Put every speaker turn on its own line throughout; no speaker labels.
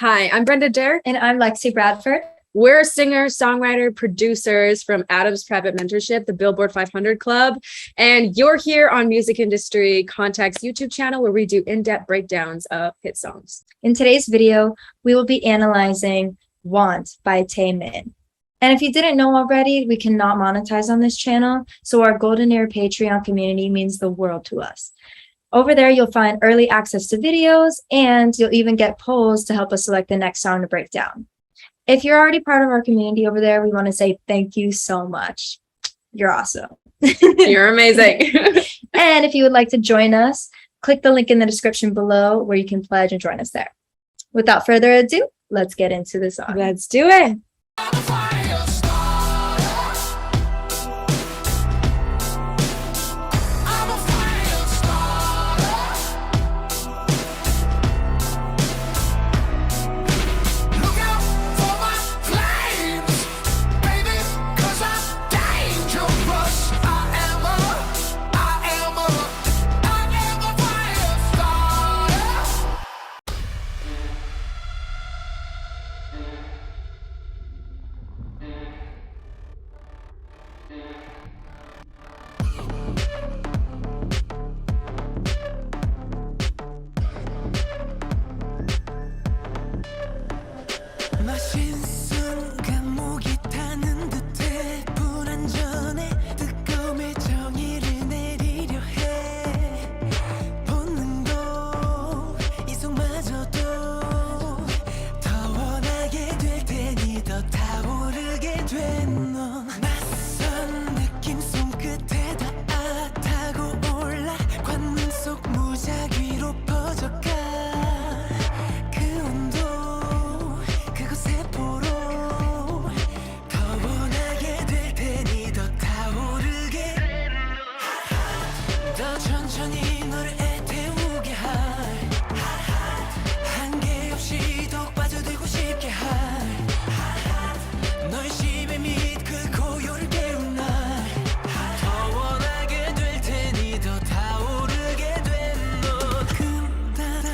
Hi, I'm Brenda Dirk.
And I'm Lexy Bradford.
We're singers, songwriter, producers from Adam's Private Mentorship, the Billboard 500 Club. And you're here on Music Industry Contact's YouTube channel where we do in-depth breakdowns of hit songs.
In today's video, we will be analyzing Want by Tae-min. And if you didn't know already, we cannot monetize on this channel. So our Golden Ear Patreon community means the world to us. Over there, you'll find early access to videos, and you'll even get polls to help us select the next song to break down. If you're already part of our community over there, we want to say thank you so much. You're awesome.
You're amazing.
And if you would like to join us, click the link in the description below where you can pledge and join us there. Without further ado, let's get into the song.
Let's do it.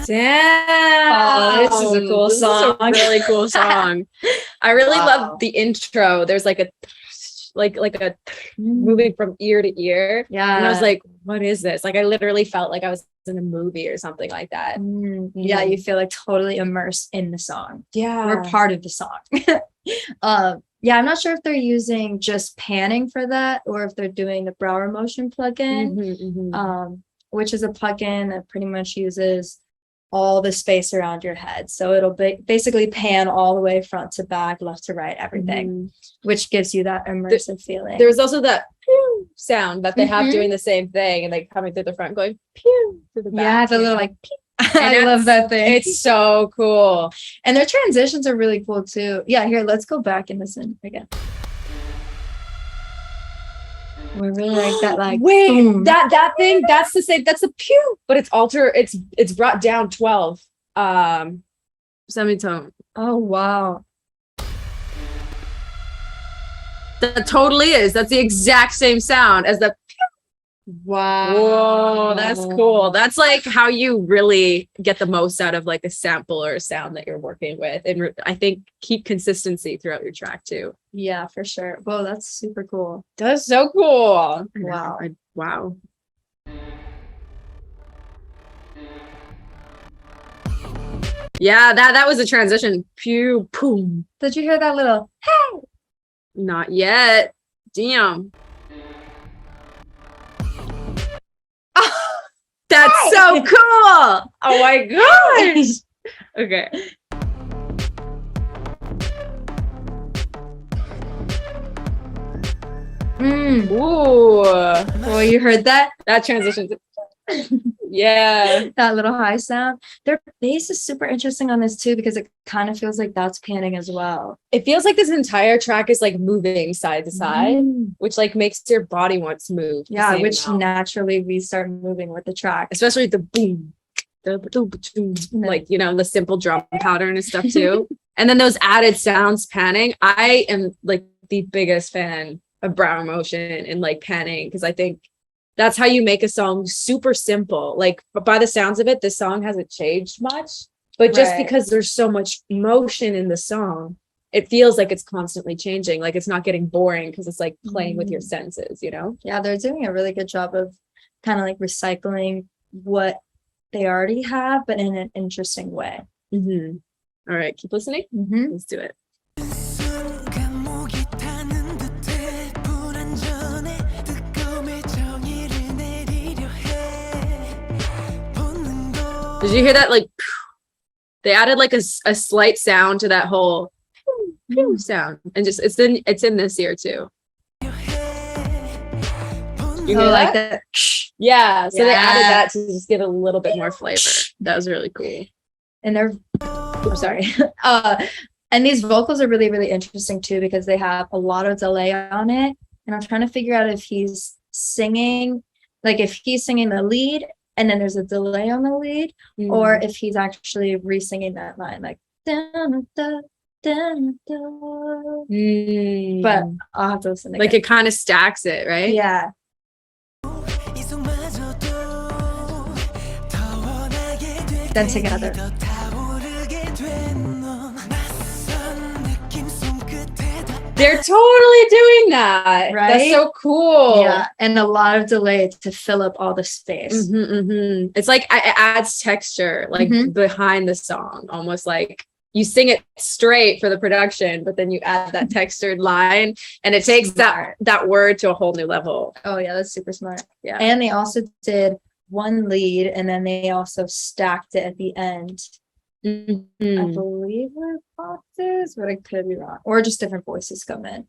Damn,
this is a cool song.
This is a really cool song. I really love the intro. There's like a moving from ear to ear.
Yeah.
And I was like, what is this? Like I literally felt like I was in a movie or something like that.
Yeah, you feel like totally immersed in the song.
Yeah.
We're part of the song. Yeah, I'm not sure if they're using just panning for that or if they're doing the brow motion plugin, which is a plugin that pretty much uses all the space around your head. So it'll basically pan all the way front to back, left to right, everything, which gives you that immersive feeling.
There's also that pew sound that they have doing the same thing and like coming through the front going pew to the back.
Yeah, the little like pew. I love that thing.
It's so cool.
And their transitions are really cool too. Yeah, here, let's go back and listen again. We really like that, like
wait,
boom.
that thing, that's the same, that's a pew, but it's brought down 12 semitone.
Oh wow.
That totally is. That's the exact same sound as the pew.
Wow.
Whoa, that's cool. That's like how you really get the most out of like a sample or a sound that you're working with. And I think keep consistency throughout your track too.
Yeah, for sure. Whoa, that's super cool.
That's so cool.
Wow.
Wow. Yeah, that was a transition. Pew, boom.
Did you hear that little hey?
Not yet. Damn. That's so cool. Oh my gosh. Okay. Ooh.
Oh, you heard that?
That transition. Yeah.
That little high sound. Their bass is super interesting on this too, because it kind of feels like that's panning as well.
It feels like this entire track is like moving side to side, which like makes your body want to move.
Yeah, which naturally we start moving with the track.
Especially the boom, like, you know, the simple drum pattern and stuff too. And then those added sounds panning. I am like the biggest fan of brow motion and like panning, because I think that's how you make a song super simple. Like, by the sounds of it, this song hasn't changed much. But just
Right.
because there's so much motion in the song, it feels like it's constantly changing. Like it's not getting boring because it's like playing with your senses, you know?
Yeah, they're doing a really good job of kind of like recycling what they already have, but in an interesting way.
Mm-hmm. All right, keep listening.
Mm-hmm.
Let's do it. Did you hear that? Like, they added like a slight sound to that whole sound, and just it's in this ear too. You hear
like
that?
that?
Yeah. So they added
Yeah.
that to just give a little bit more flavor. That was really cool.
And they're, I'm sorry. And these vocals are really, really interesting too, because they have a lot of delay on it. And I'm trying to figure out if he's singing, like if he's singing the lead and then there's a delay on the lead, or if he's actually re-singing that line, like dun, dun, dun, dun. But I'll have to listen again.
Like it kind of stacks it, right?
Yeah. Then together.
They're totally doing that.
Right?
That's so cool.
Yeah. And a lot of delay to fill up all the space.
It's like it adds texture, like behind the song, almost like you sing it straight for the production, but then you add that textured line and it takes that word to a whole new level.
Oh yeah, that's super smart.
Yeah.
And they also did one lead and then they also stacked it at the end. I believe with boxes, but I could be wrong. Or just different voices come in.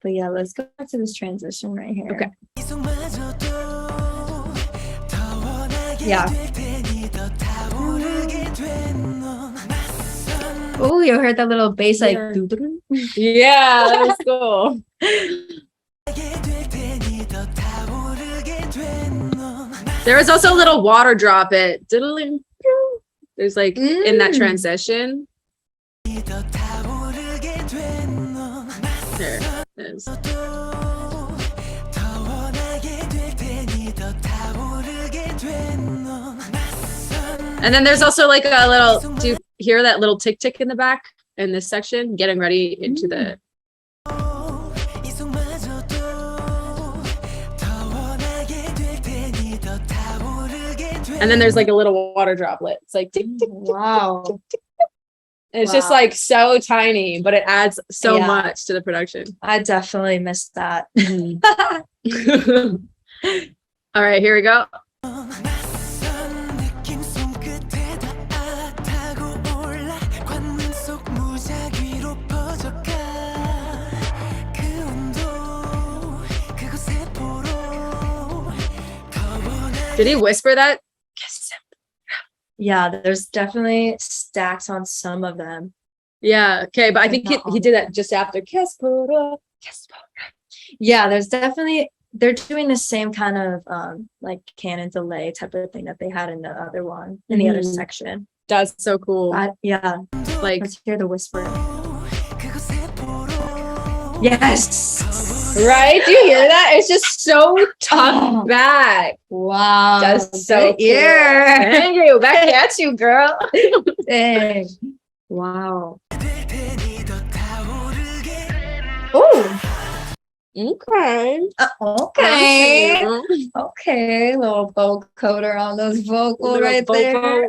But yeah, let's go back to this transition right here.
Okay.
Yeah. Oh, you heard that little bass like
yeah, that was cool. There was also a little water drop it. There's like in that transition. There it is. And then there's also like a little, do you hear that little tick tick in the back in this section? Getting ready into the. And then there's like a little water droplet. It's like tick, tick, tick,
wow.
tick, tick, tick. And it's just like so tiny, but it adds so
Yeah.
much to the production.
I definitely missed that.
All right, here we go. Did he whisper that?
Yeah, there's definitely stacks on some of them.
Yeah, okay, but I think he did that just after
Yeah, there's definitely, they're doing the same kind of like canon delay type of thing that they had in the other one, in the other section.
That's so cool.
Yeah,
Like,
let's hear the whisper. Yes.
right? Do you hear that? It's just so tucked back.
Wow.
That's so
good ear.
Thank you. Back at you, girl.
Dang. Wow. Oh.
Okay.
Okay. Okay. Little vocoder on those vocals right there.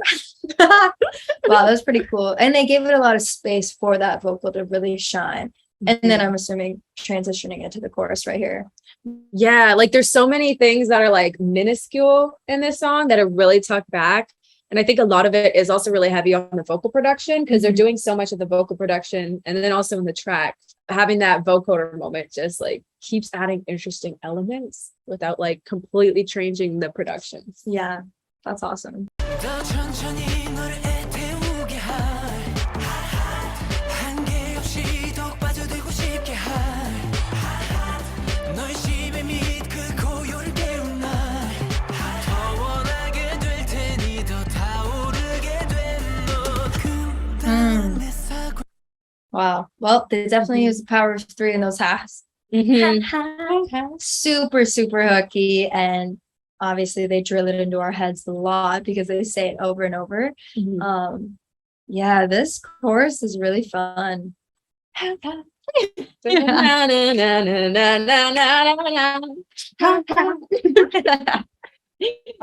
Wow, that's pretty cool. And they gave it a lot of space for that vocal to really shine. And then I'm assuming transitioning into the chorus right here.
Yeah, like there's so many things that are like minuscule in this song that are really tucked back. And I think a lot of it is also really heavy on the vocal production because they're doing so much of the vocal production. And then also in the track, having that vocoder moment just like keeps adding interesting elements without like completely changing the production.
Yeah, that's awesome. Wow. Well, they definitely use the power of three in those halves. Super, super hooky. And obviously they drill it into our heads a lot because they say it over and over. Yeah, this chorus is really fun.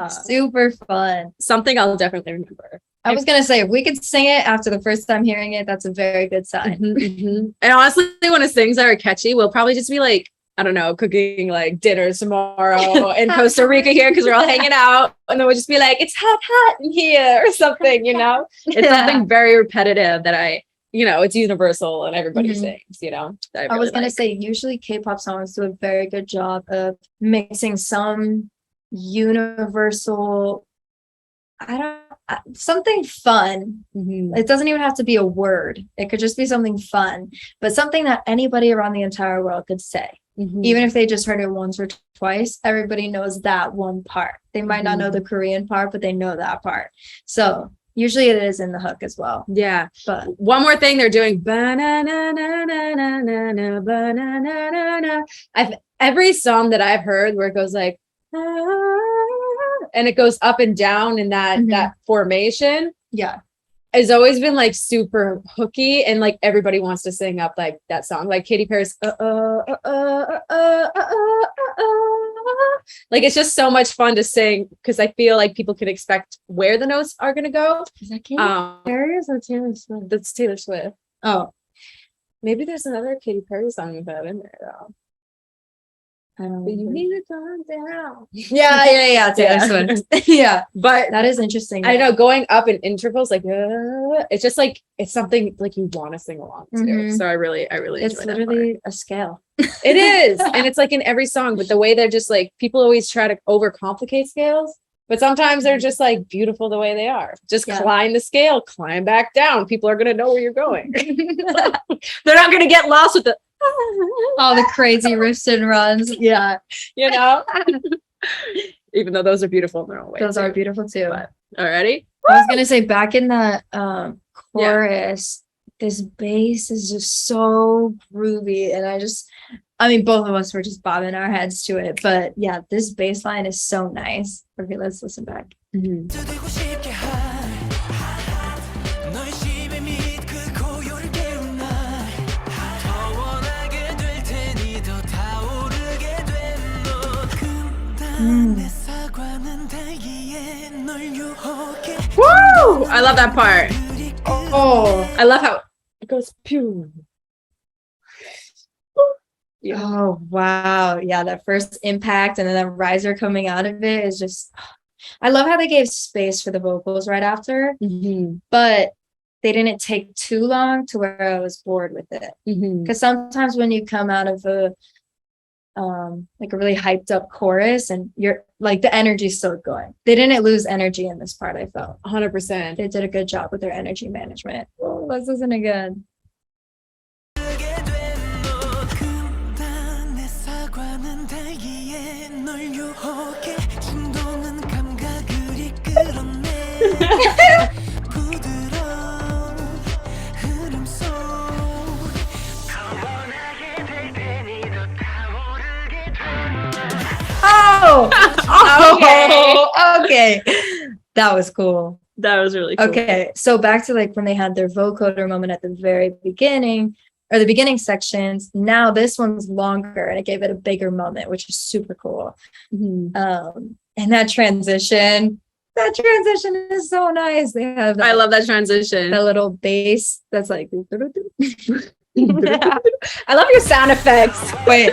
Super fun.
Something I'll definitely remember.
I was gonna say, if we could sing it after the first time hearing it, that's a very good sign.
And honestly, when it's things that are catchy, we'll probably just be like, I don't know, cooking like dinner tomorrow in Costa Rica here because we're all hanging out, and then we'll just be like, it's hot in here or something, you know. It's something very repetitive that it's universal and everybody sings, you know.
I was gonna say, usually K-pop songs do a very good job of mixing some universal, something fun. It doesn't even have to be a word. It could just be something fun, but something that anybody around the entire world could say. Even if they just heard it once or twice, everybody knows that one part. They might not know the Korean part, but they know that part. So usually it is in the hook as well.
Yeah.
But
one more thing they're doing. Every song that I've heard where it goes like, and it goes up and down in that formation.
Yeah.
Has always been like super hooky, and like everybody wants to sing up like that song, like Katy Perry's like it's just so much fun to sing because I feel like people can expect where the notes are gonna go.
Is that Katy Perry or Taylor Swift?
That's Taylor Swift.
Oh,
maybe there's another Katy Perry song with that in there though.
I don't know.
But you need to calm down.
Yeah. Taylor Swift. Yeah,
but
that is interesting.
I know going up in intervals, like it's just like it's something like you want to sing along to. So I really
it's
enjoy
literally a scale.
It is, and it's like in every song. But the way they're just like people always try to overcomplicate scales, but sometimes they're just like beautiful the way they are. Just climb the scale, climb back down. People are gonna know where you're going. They're not gonna get lost with the.
All the crazy riffs and runs. Yeah.
You know, even though those are beautiful in their own way.
Those are beautiful too.
But, alrighty.
I was gonna say back in that chorus, this bass is just so groovy, and I mean, both of us were just bobbing our heads to it. But yeah, this bass line is so nice. Okay, let's listen back.
Woo! I love that part. Oh, I love how it goes pew.
Yeah. Oh wow. Yeah, that first impact and then that riser coming out of it is just, I love how they gave space for the vocals right after, but they didn't take too long to where I was bored with it. Because sometimes when you come out of like a really hyped up chorus and you're like the energy's still going. They didn't lose energy in this part, I felt.
100%.
They did a good job with their energy management. Oh, let's listen again. Okay. That was cool.
That was really cool.
Okay, so back to like when they had their vocoder moment at the very beginning, or the beginning sections. Now this one's longer and it gave it a bigger moment, which is super cool. And that transition is so nice. They have
I love that transition.
The little bass that's like
I love your sound effects.
Wait.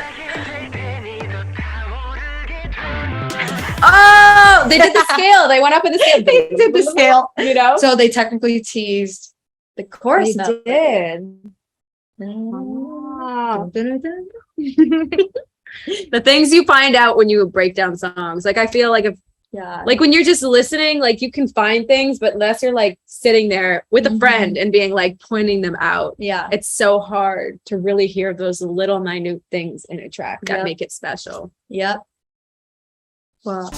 Oh, they did the scale. They went up in the scale.
They did the scale.
You know?
So they technically teased the chorus.
They did. The things you find out when you break down songs. Like I feel like like when you're just listening, like you can find things, but unless you're like sitting there with a friend and being like pointing them out. Yeah. It's so hard to really hear those little minute things in a track that make it special.
Yep. Wow.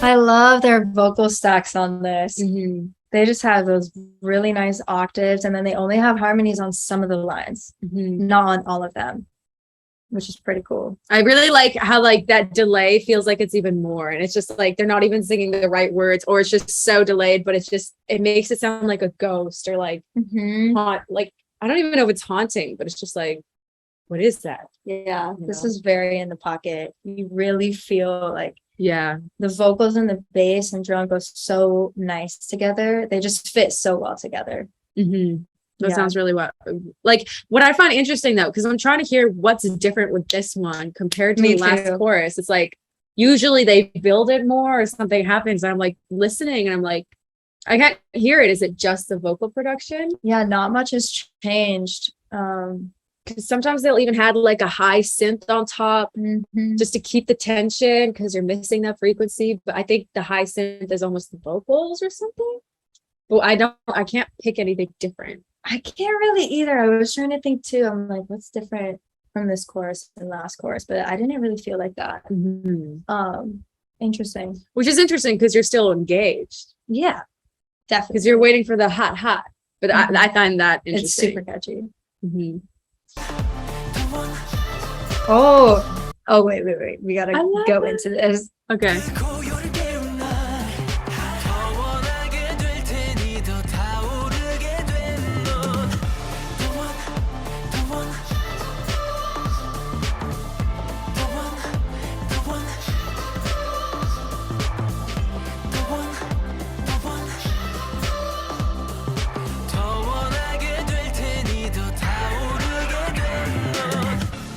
I love their vocal stacks on this.
Mhm.
They just have those really nice octaves, and then they only have harmonies on some of the lines,
Mhm.
not on all of them, which is pretty cool.
I really like how like that delay feels like it's even more, and it's just like they're not even singing the right words, or it's just so delayed, but it makes it sound like a ghost or like like I don't even know if it's haunting, but it's just like, what is that?
Yeah,
You
this
know?
is very in the pocket. You really feel like
Yeah.
the vocals and the bass and drum go so nice together. They just fit so well together.
Mm-hmm. That
Yeah.
sounds really well. Like what I find interesting though, because I'm trying to hear what's different with this one compared to
Me
the last
too.
chorus. It's like usually they build it more or something happens. And I'm like listening and I'm like, I can't hear it. Is it just the vocal production?
Yeah, not much has changed.
Because sometimes they'll even have like a high synth on top
Mhm.
just to keep the tension because you're missing that frequency. But I think the high synth is almost the vocals or something. Well, I can't pick anything different.
I can't really either. I was trying to think too. I'm like, what's different from this chorus and last chorus? But I didn't really feel like that. Interesting.
Which is interesting because you're still engaged.
Yeah, definitely.
Because you're waiting for the hot. But I find that interesting.
It's super catchy.
Mm-hmm.
Oh, wait. We gotta go into this.
Okay.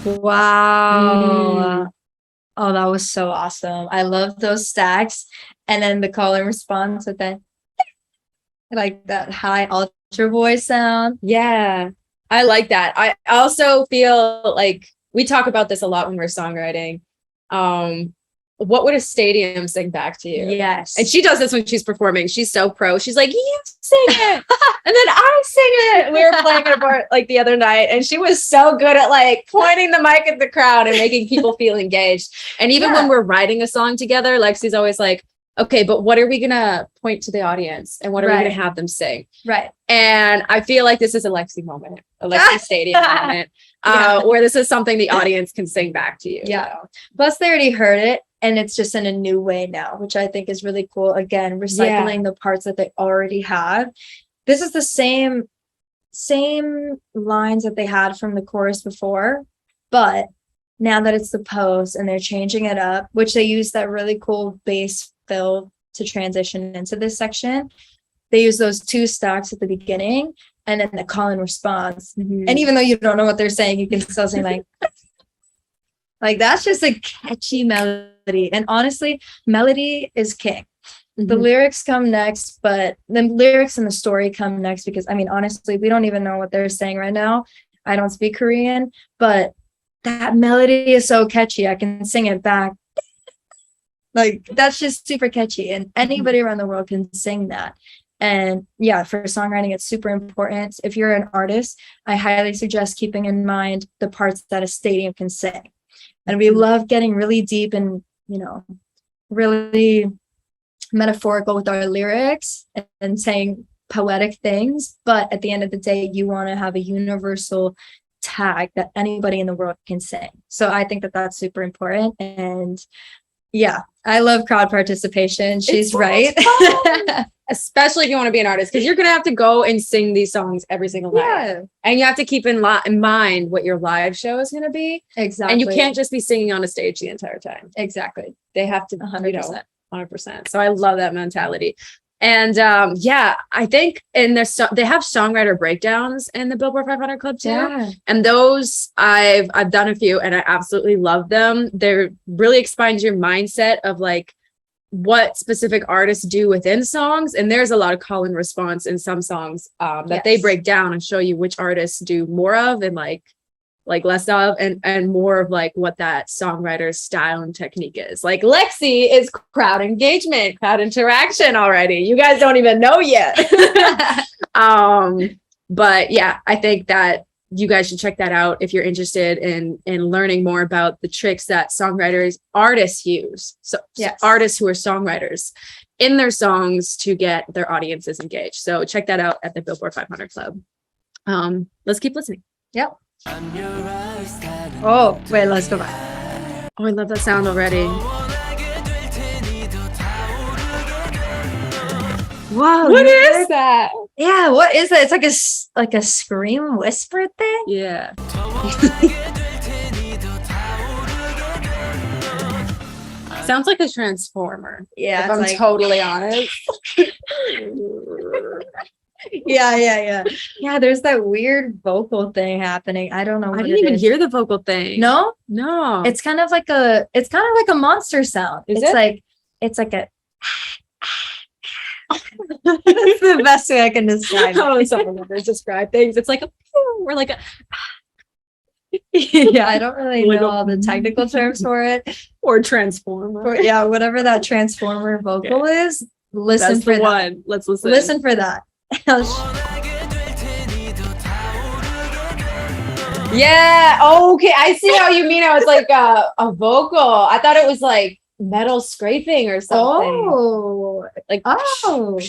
Wow. Oh, that was so awesome. I love those stacks. And then the call and response with that, like that high ultra voice sound.
Yeah, I like that. I also feel like we talk about this a lot when we're songwriting. What would a stadium sing back to you?
Yes.
And she does this when she's performing. She's so pro. She's like, you sing it. And then I sing it. We were playing it apart like the other night. And she was so good at like pointing the mic at the crowd and making people feel engaged. And even when we're writing a song together, Lexi's always like, okay, but what are we going to point to the audience? And what are we going to have them sing?
Right.
And I feel like this is a Lexi moment, a Lexi Stadium moment, where this is something the audience can sing back to you.
Yeah.
You know?
Plus they already heard it. And it's just in a new way now, which I think is really cool. Again, recycling the parts that they already have. This is the same lines that they had from the chorus before, but now that it's the post and they're changing it up, which they use that really cool bass fill to transition into this section. They use those two stacks at the beginning and then the call and response. Mm-hmm. And even though you don't know what they're saying, you can still sing like that's just a catchy melody. And honestly, melody is king. Mm-hmm. The lyrics come next, but the lyrics and the story come next because, I mean, honestly, we don't even know what they're saying right now. I don't speak Korean, but that melody is so catchy. I can sing it back. Like, that's just super catchy. And anybody around the world can sing that. And yeah, for songwriting, it's super important. If you're an artist, I highly suggest keeping in mind the parts that a stadium can sing. And we love getting really deep and, you know, really metaphorical with our lyrics and saying poetic things. But at the end of the day, you want to have a universal tag that anybody in the world can sing. So I think that that's super important. And yeah, I love crowd participation. She's right.
Especially if you want to be an artist, because you're going to have to go and sing these songs every single night. And you have to keep in mind what your live show is going to be.
Exactly.
And you can't just be singing on a stage the entire time.
Exactly.
They have to,
100%.
you know, 100%. So I love that mentality. And yeah, I think in their they have songwriter breakdowns in the Billboard 500 Club too. Yeah. And those I've done a few and I absolutely love them. They're really expands your mindset of like what specific artists do within songs. And there's a lot of call and response in some songs that they break down and show you which artists do more of and like less of and more of like what that songwriter's style and technique is. Like Lexy is crowd engagement, crowd interaction already. You guys don't even know yet. But yeah, I think that you guys should check that out if you're interested in learning more about the tricks that artists use. So artists who are songwriters in their songs to get their audiences engaged. So check that out at the Billboard 500 Club. Let's keep listening.
Yep. Oh, wait, let's go back.
Oh, I love that sound already.
Wow.
What is that?
Yeah, what is that? It's like a scream whisper thing?
Yeah. Sounds like a transformer.
Yeah.
If I'm totally honest.
Yeah. Yeah, there's that weird vocal thing happening. I don't know what
I didn't even hear the vocal thing.
No?
No.
It's kind of like a monster sound. It's like a that's the best way I can describe it.
How someone ever describe things. It's like we're like a
yeah, I don't really know all the technical terms for it.
Or transformer.
Or, whatever that transformer vocal is. Listen for that.
One. Let's listen.
Listen for that.
Yeah. Okay. I see how you mean. I was like a vocal. I thought it was like metal scraping or something.
Oh.
Like that's so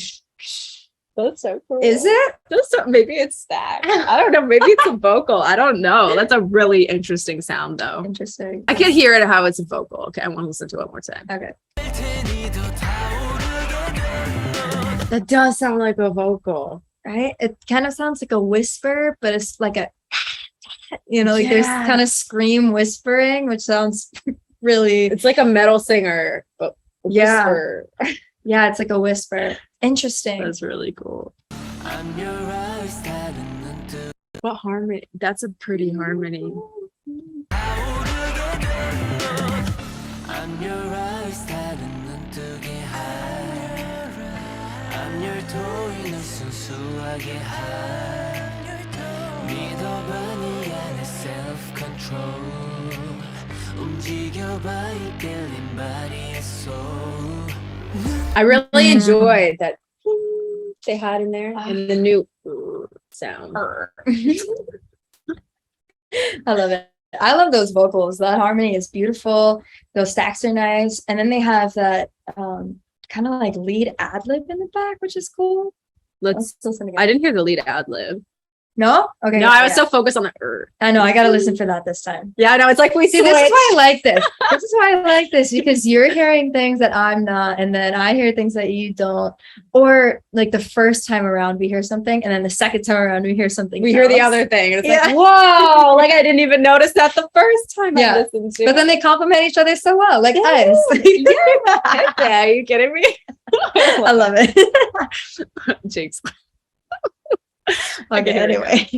cool.
Is it?
Maybe it's that. I don't know. Maybe it's a vocal. I don't know. That's a really interesting sound though.
Interesting.
I can hear it how it's a vocal. Okay, I want to listen to it one more time.
Okay.
That does sound like a vocal.
Right? It kind of sounds like a whisper, but it's like a there's kind of scream whispering, which sounds really
it's like a metal singer, but whisper.
Yeah, it's like a whisper. Interesting.
That's really cool. What harmony? That's a pretty harmony. I really enjoyed that they had in there and the new sound.
I love it. I love those vocals. That harmony is beautiful. Those stacks are nice. And then they have that kind of like lead ad lib in the back, which is cool.
Let's listen again. I didn't hear the lead ad lib.
No? Okay.
No, I was so focused on the
I know. I got to listen for that this time.
Yeah, I know. It's like we
see. This is why I like this. This is why I like this, because you're hearing things that I'm not, and then I hear things that you don't. Or like the first time around we hear something, and then the second time around we hear something.
We hear the other thing, and it's like, whoa! Like I didn't even notice that the first time I listened to.
But then they compliment each other so well, like us.
Yeah, are you kidding me?
I love it.
Jinx.
Okay, anyway.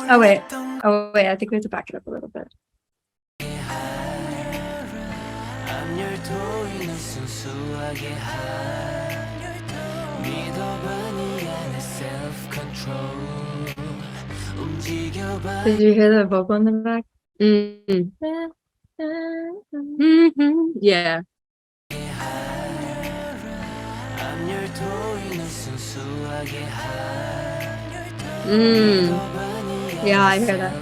Oh wait, I think we have to back it up a little bit. Did you hear the vocal in the back?
Yeah.
Yeah, I hear that.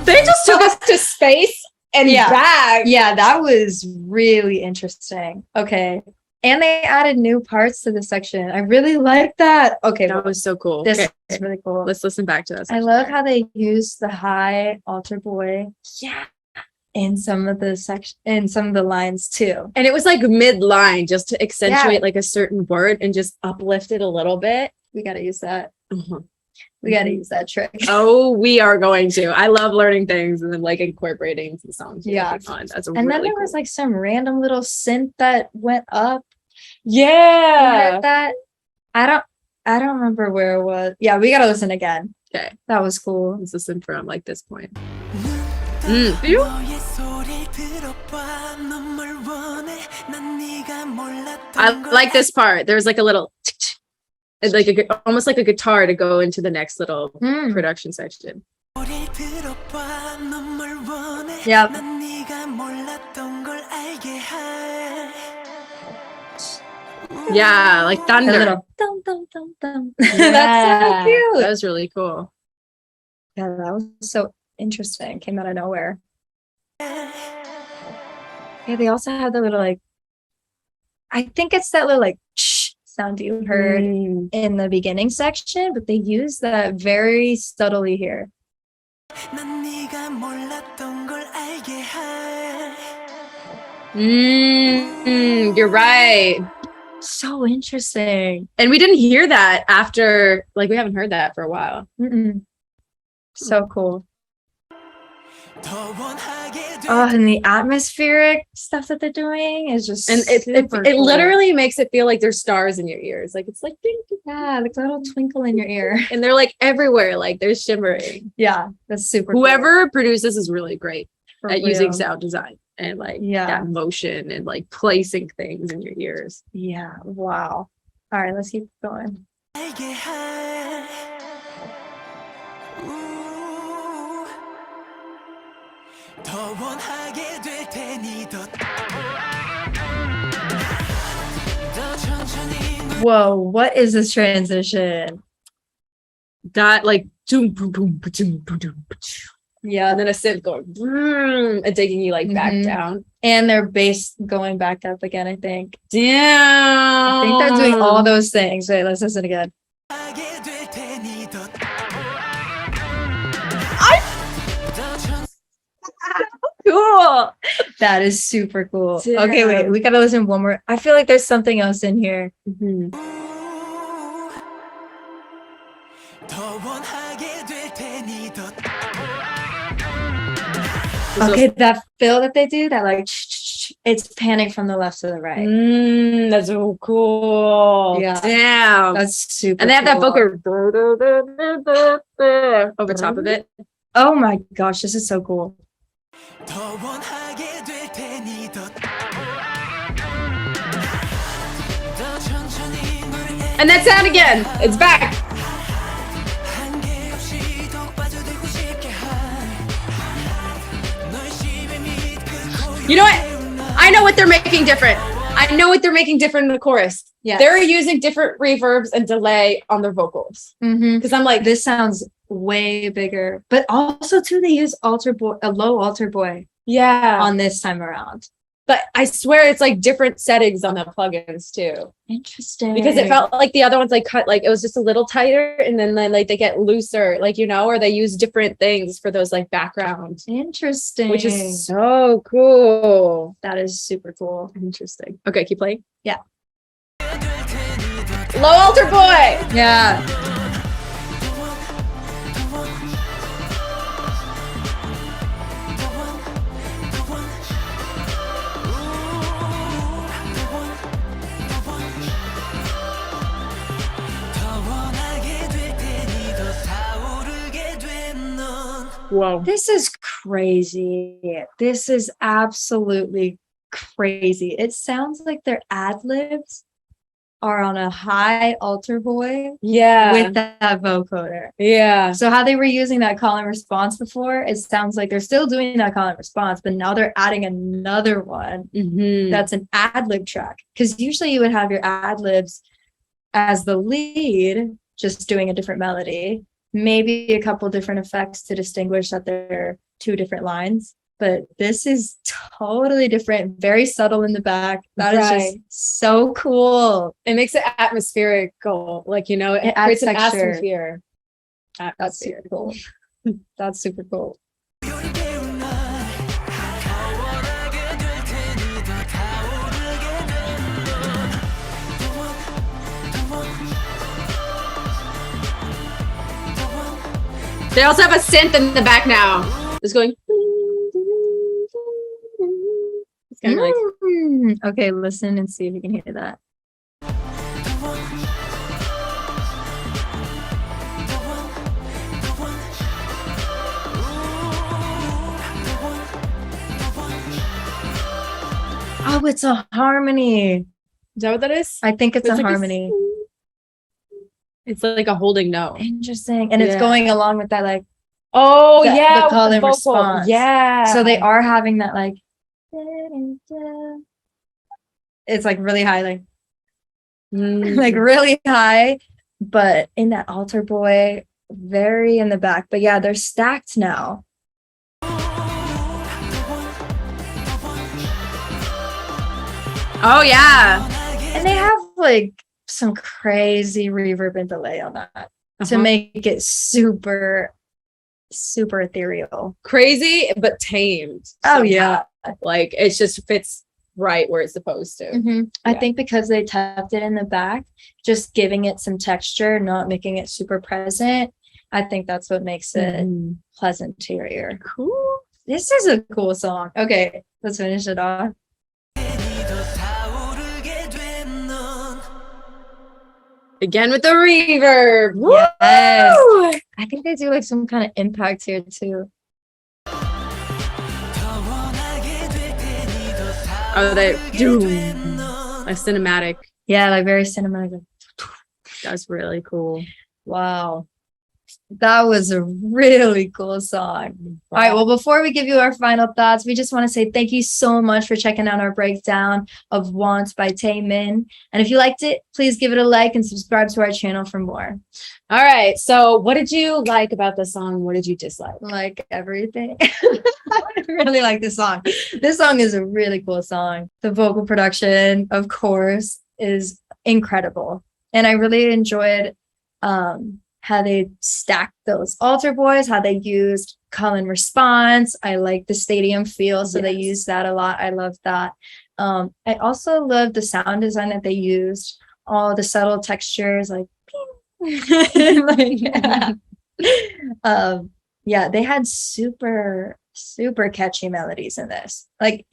They just took us to space and back.
Yeah, that was really interesting. Okay. And they added new parts to the section. I really like that. Okay.
That was so cool.
This is really cool.
Let's listen back to this.
I love how they use the high altar boy.
Yeah.
In some of the lines too.
And it was like mid-line just to accentuate like a certain word and just uplift it a little bit.
We got to use that. We got to use that trick.
Oh, we are going to. I love learning things and then like incorporating into the songs.
Yeah.
That's
and then there was like some random little synth that went up. You
Yeah.
heard that? I don't remember where it was. Yeah, we gotta listen again.
Okay.
That was cool.
Let's listen from like this point. I like this part. There's like a little, it's like almost like a guitar to go into the next little production section.
Yep.
Yeah, like
A
thunder.
little dum dum dum dum.
Yeah,
That's so cute.
that was really cool.
Yeah, that was so interesting. Came out of nowhere. Yeah, they also had the little like, I think it's that little like sound you heard in the beginning section, but they use that very subtly here.
You're right.
So interesting.
And we didn't hear that after, like, we haven't heard that for a while.
So cool. Oh, and the atmospheric stuff that they're doing is just,
And it
cool.
literally makes it feel like there's stars in your ears. Like, it's like,
yeah, like a little twinkle in your ear.
and they're like everywhere. Like, there's shimmering.
Yeah, that's super
Whoever produces is really great
cool.
at using sound design and like
Yeah.
that motion and like placing things in your ears.
Yeah, wow. All right, let's keep going. Whoa, what is this transition?
That like boom, boom, boom, boom, boom, boom,
Yeah,
and then a synth going vroom, and taking you like back down.
and their bass going back up again, I think.
Damn.
I think they're doing all those things. Wait, let's listen again.
Cool.
That is super cool.
Damn.
Okay, wait, we gotta listen one more. I feel like there's something else in here. Okay, that fill that they do, that like, it's panning from the left to the right.
That's so cool.
Yeah.
Damn.
That's super
And they have that
cool.
vocal over top of it.
Oh my gosh, this is so cool.
And that sound again. It's back. You know what? I know what they're making different. I know what they're making different in the chorus.
Yeah.
They're using different reverbs and delay on their vocals. Because I'm like,
This sounds way bigger, but also too, they use a low altar boy
yeah.
on this time around.
But I swear it's like different settings on the plugins too.
Interesting.
Because it felt like the other ones like cut, like it was just a little tighter and then like they get looser, like, you know, or they use different things for those like background.
Interesting.
Which is so cool.
That is super cool.
Interesting. Okay, keep playing.
Yeah.
Low altar boy.
Yeah.
Whoa.
This is crazy. This is absolutely crazy. It sounds like their ad libs are on a high altar boy
Yeah.
with that vocoder.
Yeah.
So how they were using that call and response before, it sounds like they're still doing that call and response, but now they're adding another one that's an ad lib track. Because usually you would have your ad libs as the lead, just doing a different melody, maybe a couple different effects to distinguish that they're two different lines. But this is totally different, very subtle in the back. That is just so cool.
It makes it atmospherical, like, you know, it
adds
creates an
texture.
atmosphere.
That's super cool. That's super cool.
They also have a synth in the back now. It's going. It's kind of like.
Okay, listen and see if you can hear that. Oh, it's a harmony.
Is that what that is?
I think it's a
like
harmony.
It's like a holding note.
Interesting. And it's going along with that, like,
Oh
the
yeah,
call
with
and
the vocal.
response.
Yeah.
So they are having that, like, it's like really high, like, like really high, but in that altar boy, very in the back. But yeah, they're stacked now.
Oh yeah.
And they have like some crazy reverb and delay on that to make it super, super ethereal.
Crazy, but tamed.
Oh yeah.
Like it just fits right where it's supposed to.
I think because they tapped it in the back, just giving it some texture, not making it super present. I think that's what makes it pleasant to your ear.
Cool.
This is a cool song. Okay, let's finish it off.
Again with the reverb.
Yes.
Woo!
I think they do like some kind of impact here too.
Oh, they do a cinematic.
Yeah, like very cinematic.
That's really cool.
Wow. That was a really cool song. All right. Well, before we give you our final thoughts, we just want to say thank you so much for checking out our breakdown of Want by Tae-min. And if you liked it, please give it a like and subscribe to our channel for more.
All right. So what did you like about the song? What did you dislike?
Like everything. I really like this song. This song is a really cool song. The vocal production, of course, is incredible. And I really enjoyed how they stacked those altar boys, how they used call and response. I like the stadium feel, so they used that a lot. I love that. I also love the sound design that they used, all the subtle textures, like, like yeah, they had super catchy melodies in this. Like,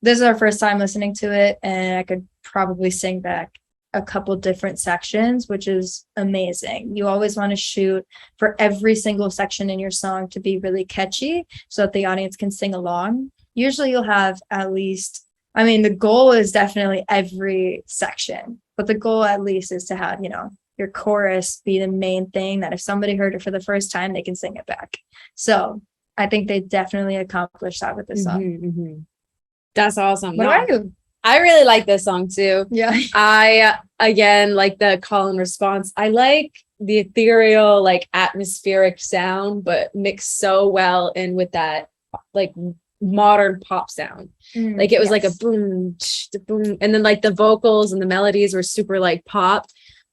this is our first time listening to it, and I could probably sing back a couple different sections, which is amazing. You always want to shoot for every single section in your song to be really catchy so that the audience can sing along. Usually you'll have at least, I mean, the goal is definitely every section, but the goal at least is to have, you know, your chorus be the main thing that if somebody heard it for the first time, they can sing it back. So I think they definitely accomplished that with this song.
That's awesome.
What about you?
I really like this song too.
Yeah.
I, again, like the call and response. I like the ethereal, like atmospheric sound, but mixed so well in with that like modern pop sound. Like it was like a boom, boom. And then like the vocals and the melodies were super like pop.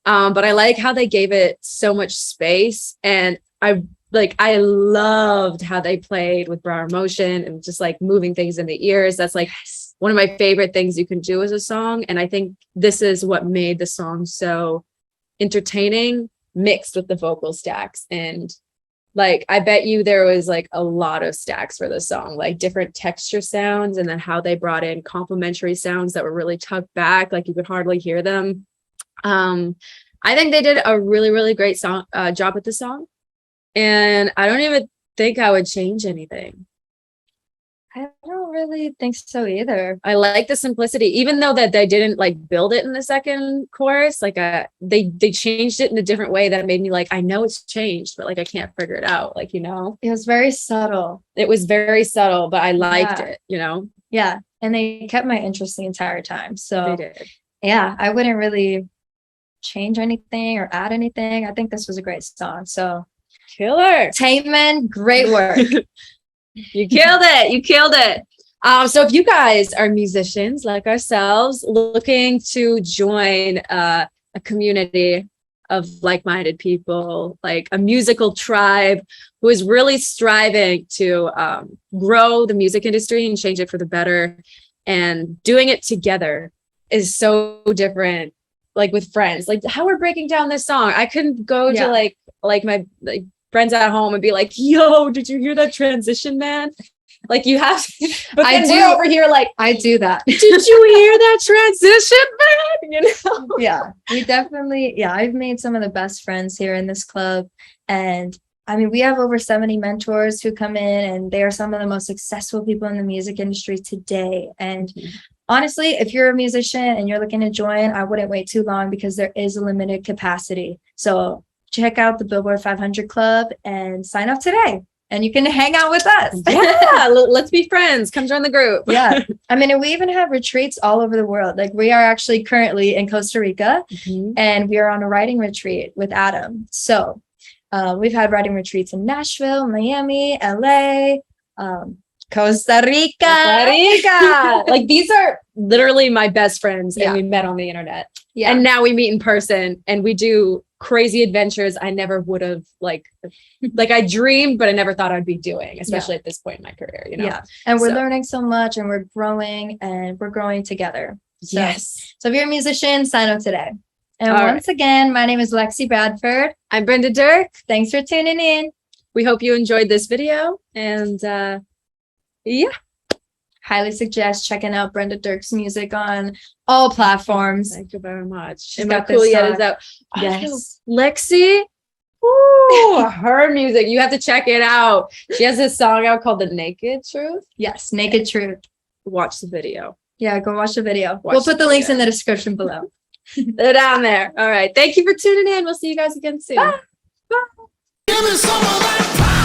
But I like how they gave it so much space. And I loved how they played with brow motion and just like moving things in the ears. That's like one of my favorite things you can do as a song. And I think this is what made the song so entertaining, mixed with the vocal stacks. And like, I bet you there was like a lot of stacks for the song, like different texture sounds, and then how they brought in complementary sounds that were really tucked back, like you could hardly hear them. I think they did a really, really great job with the song. And I don't even think I would change anything.
I don't really think so either.
I like the simplicity, even though that they didn't like build it in the second chorus. Like they changed it in a different way that made me like, I know it's changed, but like I can't figure it out. Like, you know,
it was very subtle.
It was very subtle, but I liked it, you know?
Yeah. And they kept my interest the entire time. So
they did. Yeah,
I wouldn't really change anything or add anything. I think this was a great song. So
killer.
Tae-min, great work.
You killed it. You killed it. So if you guys are musicians like ourselves looking to join a community of like-minded people, like a musical tribe who is really striving to grow the music industry and change it for the better, and doing it together is so different. Like with friends, like how we're breaking down this song. I couldn't go to like my friends at home and be like, yo, did you hear that transition, man? Like you have to, but then we're over here like,
I do that.
Did you hear that transition, man? You know?
Yeah, we definitely, I've made some of the best friends here in this club. And I mean, we have over 70 mentors who come in, and they are some of the most successful people in the music industry today. And honestly, if you're a musician and you're looking to join, I wouldn't wait too long because there is a limited capacity. So check out the Billboard 500 Club and sign up today. And you can hang out with us.
Yeah, let's be friends. Come join the group.
Yeah. I mean, and we even have retreats all over the world. Like we are actually currently in Costa Rica and we are on a writing retreat with Adam. So we've had writing retreats in Nashville, Miami, LA, Costa Rica.
Like these are literally my best friends and we met on the internet.
Yeah.
And now we meet in person and we do crazy adventures I never would have like I dreamed, but I never thought I'd be doing, especially at this point in my career, you know?
Yeah. And we're learning so much and we're growing together. So,
yes.
So if you're a musician, sign up today. And
All
once again, my name is Lexy Bradford.
I'm Brenda Dirk.
Thanks for tuning in.
We hope you enjoyed this video and yeah.
Highly suggest checking out Brenda Dirk's music on all platforms.
Thank you very much.
She's
And my
got this
cool yet
song.
is out.
Yes.
Lexy. Ooh, her music. You have to check it out. She has this song out called The Naked Truth.
Yes. Naked Truth.
Watch the video.
Yeah, go watch the video.
Watch
we'll put
the
the links
video.
in the description below.
They're down there. All right. Thank you for tuning in. We'll see you guys again soon.
Bye.
Give me some of that time.